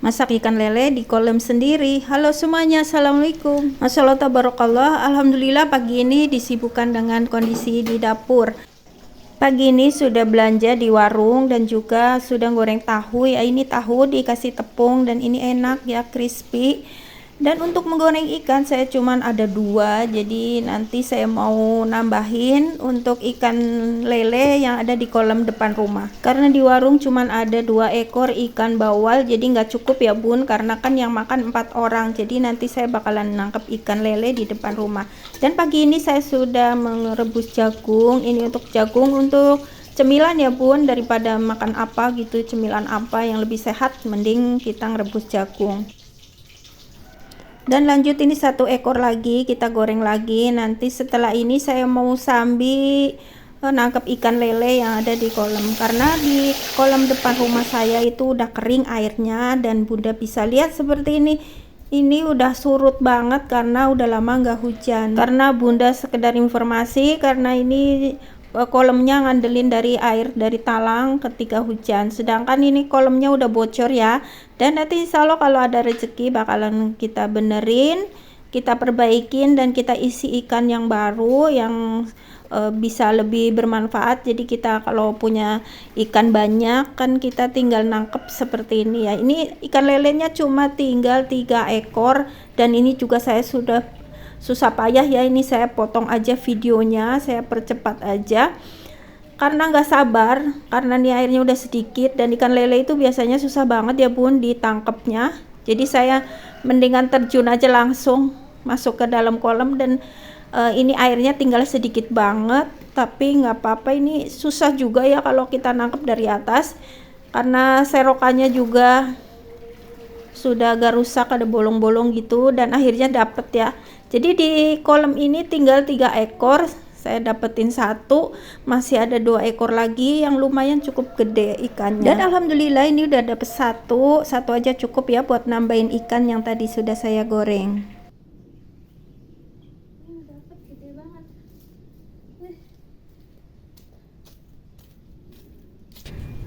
masak ikan lele di kolam sendiri. Halo semuanya, assalamualaikum. Masya Allah tabarakallah. Alhamdulillah pagi ini disibukkan dengan kondisi di dapur. Pagi ini sudah belanja di warung dan juga sudah goreng tahu ya. Ini tahu dikasih tepung dan ini enak ya, crispy. Dan untuk menggoreng ikan saya cuman ada dua, jadi nanti saya mau nambahin untuk ikan lele yang ada di kolam depan rumah. Karena di warung cuman ada 2 ekor ikan bawal, jadi nggak cukup ya bun, karena kan yang makan 4 orang. Jadi nanti saya bakalan nangkep ikan lele di depan rumah. Dan pagi ini saya sudah merebus jagung. Ini untuk jagung untuk cemilan ya bun, daripada makan apa gitu, cemilan apa yang lebih sehat, mending kita ngerebus jagung. Dan lanjut ini 1 ekor lagi kita goreng lagi. Nanti setelah ini saya mau sambil nangkep ikan lele yang ada di kolam, karena di kolam depan rumah saya itu udah kering airnya dan bunda bisa lihat seperti ini udah surut banget karena udah lama nggak hujan. Karena bunda sekedar informasi, karena ini kolamnya ngandelin dari air dari talang ketika hujan, sedangkan ini kolamnya udah bocor ya. Dan nanti insya Allah kalau ada rezeki bakalan kita benerin, kita perbaikin dan kita isi ikan yang baru yang bisa lebih bermanfaat. Jadi kita kalau punya ikan banyak kan kita tinggal nangkep seperti ini ya. Ini ikan lelenya cuma tinggal 3 ekor dan ini juga saya sudah susah payah ya, ini saya potong aja videonya, saya percepat aja karena nggak sabar, karena nih airnya udah sedikit dan ikan lele itu biasanya susah banget ya bun ditangkapnya. Jadi saya mendingan terjun aja langsung masuk ke dalam kolam dan ini airnya tinggal sedikit banget, tapi nggak apa-apa, ini susah juga ya kalau kita nangkep dari atas karena serokannya juga sudah agak rusak, ada bolong-bolong gitu, dan akhirnya dapet ya. Jadi di kolam ini tinggal 3 ekor, saya dapetin 1, masih ada 2 ekor lagi yang lumayan cukup gede ikannya. Dan alhamdulillah ini udah dapet satu aja cukup ya buat nambahin ikan yang tadi sudah saya goreng.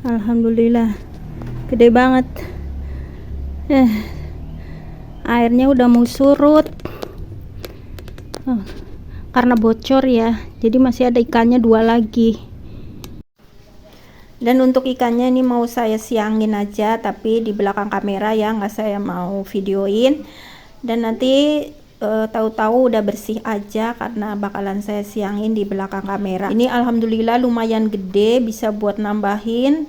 Alhamdulillah gede banget. Airnya udah mau surut. Karena bocor ya, jadi masih ada ikannya 2 lagi. Dan untuk ikannya ini mau saya siangin aja, tapi di belakang kamera ya, nggak saya mau videoin. Dan nanti tahu-tahu udah bersih aja karena bakalan saya siangin di belakang kamera. Ini alhamdulillah lumayan gede, bisa buat nambahin.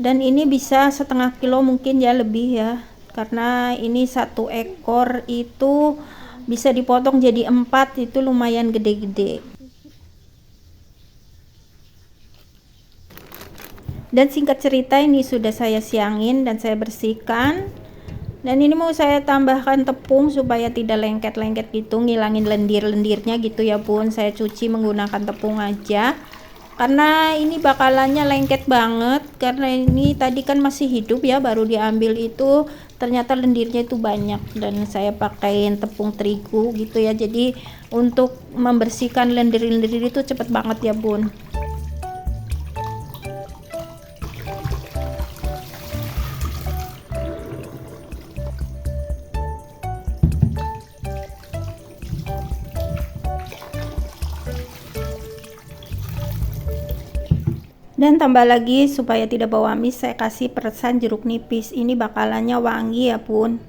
Dan ini bisa 1/2 kilo mungkin ya, lebih ya, karena ini 1 ekor itu bisa dipotong jadi 4, itu lumayan gede-gede. Dan singkat cerita ini sudah saya siangin dan saya bersihkan. Dan ini mau saya tambahkan tepung supaya tidak lengket-lengket gitu, ngilangin lendir-lendirnya gitu ya bun. Saya cuci menggunakan tepung aja karena ini bakalannya lengket banget, karena ini tadi kan masih hidup ya, baru diambil itu ternyata lendirnya itu banyak, dan saya pakaiin tepung terigu gitu ya, jadi untuk membersihkan lendir-lendir itu cepet banget ya bun. Dan tambah lagi supaya tidak bau amis, saya kasih peresan jeruk nipis. Ini bakalannya wangi ya bun.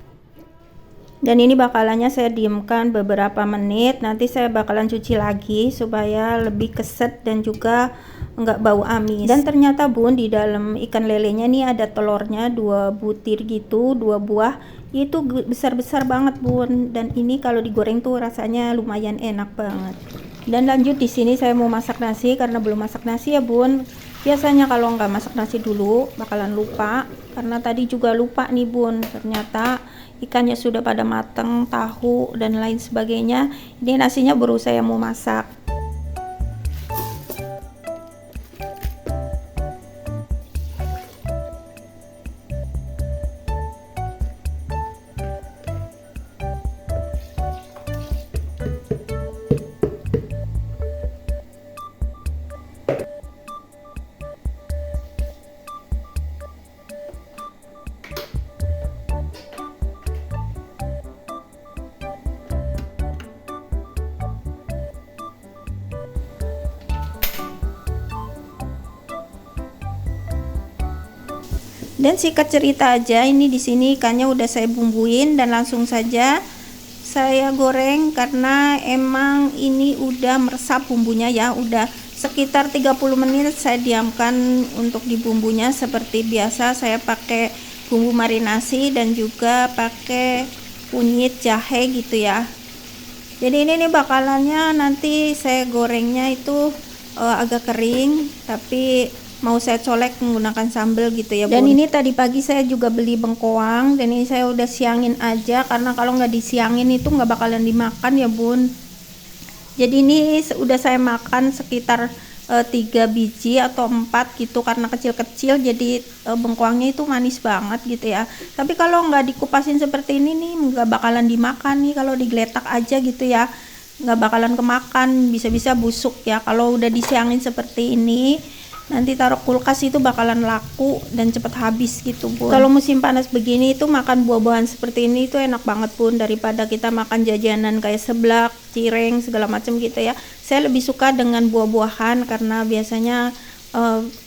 Dan ini bakalannya saya diamkan beberapa menit, nanti saya bakalan cuci lagi supaya lebih keset dan juga enggak bau amis. Dan ternyata bun di dalam ikan lelenya nih ada telurnya 2 butir gitu, 2 buah, itu besar-besar banget bun. Dan ini kalau digoreng tuh rasanya lumayan enak banget. Dan lanjut di sini saya mau masak nasi karena belum masak nasi ya bun. Biasanya kalau nggak masak nasi dulu bakalan lupa, karena tadi juga lupa nih bun, ternyata ikannya sudah pada mateng, tahu dan lain sebagainya. Ini nasinya baru saya mau masak. Dan singkat cerita aja, ini di sini ikannya udah saya bumbuin dan langsung saja saya goreng karena emang ini udah meresap bumbunya ya. Udah sekitar 30 menit saya diamkan untuk di bumbunya. Seperti biasa saya pakai bumbu marinasi dan juga pakai kunyit jahe gitu ya. Jadi ini nih bakalannya nanti saya gorengnya itu agak kering, tapi mau saya colek menggunakan sambal gitu ya, Bun. Dan ini tadi pagi saya juga beli bengkoang, dan ini saya udah siangin aja karena kalau nggak disiangin itu nggak bakalan dimakan ya, Bun. Jadi ini udah saya makan sekitar 3 biji atau 4 gitu karena kecil-kecil, jadi bengkoangnya itu manis banget gitu ya. Tapi kalau nggak dikupasin seperti ini nih nggak bakalan dimakan nih, kalau digeletak aja gitu ya nggak bakalan kemakan, bisa-bisa busuk ya. Kalau udah disiangin seperti ini nanti taruh kulkas itu bakalan laku dan cepet habis gitu, Bun. Kalau musim panas begini itu makan buah-buahan seperti ini itu enak banget, Bun, daripada kita makan jajanan kayak seblak, cireng, segala macam gitu ya. Saya lebih suka dengan buah-buahan karena biasanya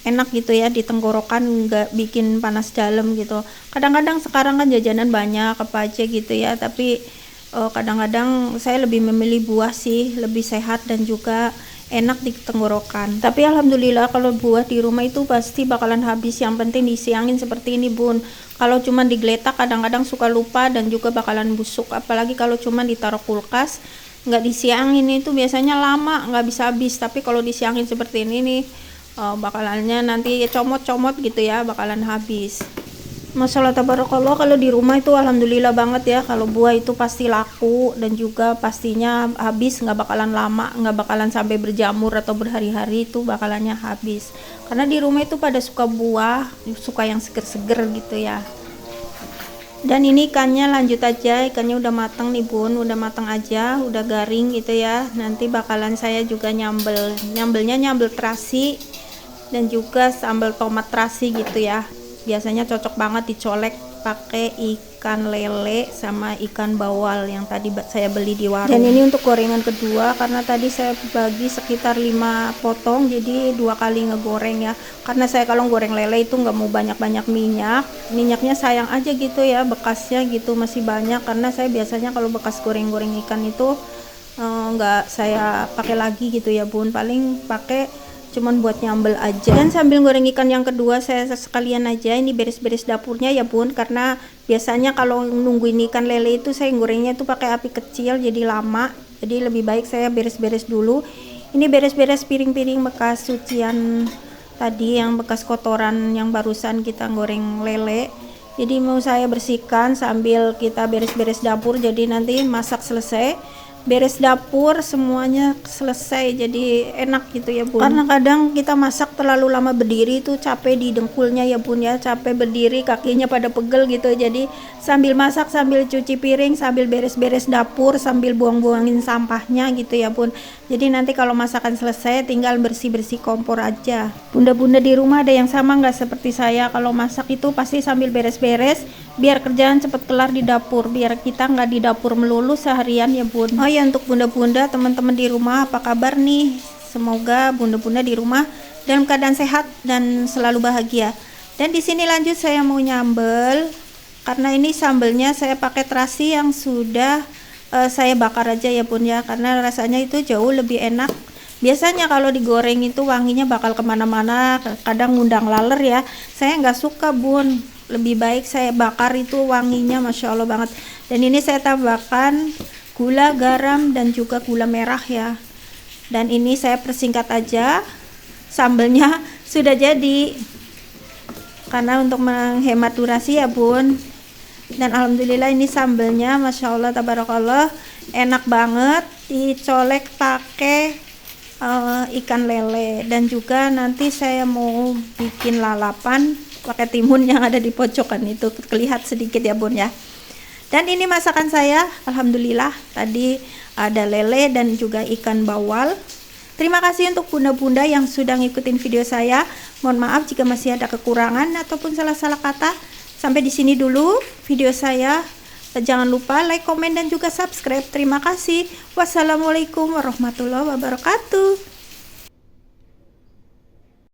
enak gitu ya di tenggorokan, nggak bikin panas dalam gitu. Kadang-kadang sekarang kan jajanan banyak apa aja gitu ya, tapi kadang-kadang saya lebih memilih buah sih, lebih sehat dan juga enak di tenggorokan. Tapi alhamdulillah kalau buah di rumah itu pasti bakalan habis, yang penting disiangin seperti ini, Bun. Kalau cuma digeletak kadang-kadang suka lupa dan juga bakalan busuk, apalagi kalau cuma ditaruh kulkas nggak disiangin itu biasanya lama nggak bisa habis. Tapi kalau disiangin seperti ini nih bakalannya nanti comot-comot gitu ya, bakalan habis. Masalah tabarakallah, kalau di rumah itu alhamdulillah banget ya, kalau buah itu pasti laku dan juga pastinya habis, nggak bakalan lama, nggak bakalan sampai berjamur atau berhari-hari, itu bakalannya habis. Karena di rumah itu pada suka buah, suka yang seger-seger gitu ya. Dan ini ikannya lanjut aja, ikannya udah matang nih, Bun, udah matang aja, udah garing gitu ya. Nanti bakalan saya juga nyambelnya nyambel terasi dan juga sambal tomat terasi gitu ya. Biasanya cocok banget dicolek pakai ikan lele sama ikan bawal yang tadi saya beli di warung. Dan ini untuk gorengan kedua karena tadi saya bagi sekitar 5 potong, jadi 2 kali ngegoreng ya. Karena saya kalau goreng lele itu nggak mau banyak-banyak minyaknya sayang aja gitu ya, bekasnya gitu masih banyak. Karena saya biasanya kalau bekas goreng-goreng ikan itu nggak saya pakai lagi gitu ya, Bun, paling pakai cuman buat nyambel aja. Dan sambil goreng ikan yang kedua saya sekalian aja ini beres-beres dapurnya ya, Bun, karena biasanya kalau nungguin ikan lele itu saya gorengnya itu pakai api kecil jadi lama, jadi lebih baik saya beres-beres dulu. Ini beres-beres piring-piring bekas cucian tadi, yang bekas kotoran yang barusan kita goreng lele, jadi mau saya bersihkan sambil kita beres-beres dapur, jadi nanti masak selesai beres dapur semuanya selesai, jadi enak gitu ya, Bun. Karena kadang kita masak terlalu lama berdiri itu capek di dengkulnya ya, Bun ya, capek berdiri, kakinya pada pegel gitu. Jadi sambil masak, sambil cuci piring, sambil beres-beres dapur, sambil buang-buangin sampahnya gitu ya, Bun. Jadi nanti kalau masakan selesai tinggal bersih-bersih kompor aja. Bunda-bunda di rumah ada yang sama nggak seperti saya? Kalau masak itu pasti sambil beres-beres biar kerjaan cepet kelar di dapur, biar kita nggak di dapur melulu seharian ya, Bun. Oh ya, untuk bunda-bunda teman-teman di rumah apa kabar nih? Semoga bunda-bunda di rumah dalam keadaan sehat dan selalu bahagia. Dan di sini lanjut saya mau nyambel, karena ini sambelnya saya pakai terasi yang sudah saya bakar aja ya, Bun ya, karena rasanya itu jauh lebih enak. Biasanya kalau digoreng itu wanginya bakal kemana-mana, kadang ngundang laler ya. Saya nggak suka, Bun, lebih baik saya bakar, itu wanginya masya Allah banget. Dan ini saya tambahkan gula, garam, dan juga gula merah ya. Dan ini saya persingkat aja, sambelnya sudah jadi, karena untuk menghemat durasi ya, Bun. Dan alhamdulillah ini sambelnya masya Allah tabarakallah enak banget, dicolek pakai ikan lele. Dan juga nanti saya mau bikin lalapan pakai timun yang ada di pojokan itu, terlihat sedikit ya, Bun ya. Dan ini masakan saya, alhamdulillah tadi ada lele dan juga ikan bawal. Terima kasih untuk bunda-bunda yang sudah ngikutin video saya. Mohon maaf jika masih ada kekurangan ataupun salah-salah kata. Sampai di sini dulu video saya. Jangan lupa like, komen, dan juga subscribe. Terima kasih. Wassalamualaikum warahmatullahi wabarakatuh.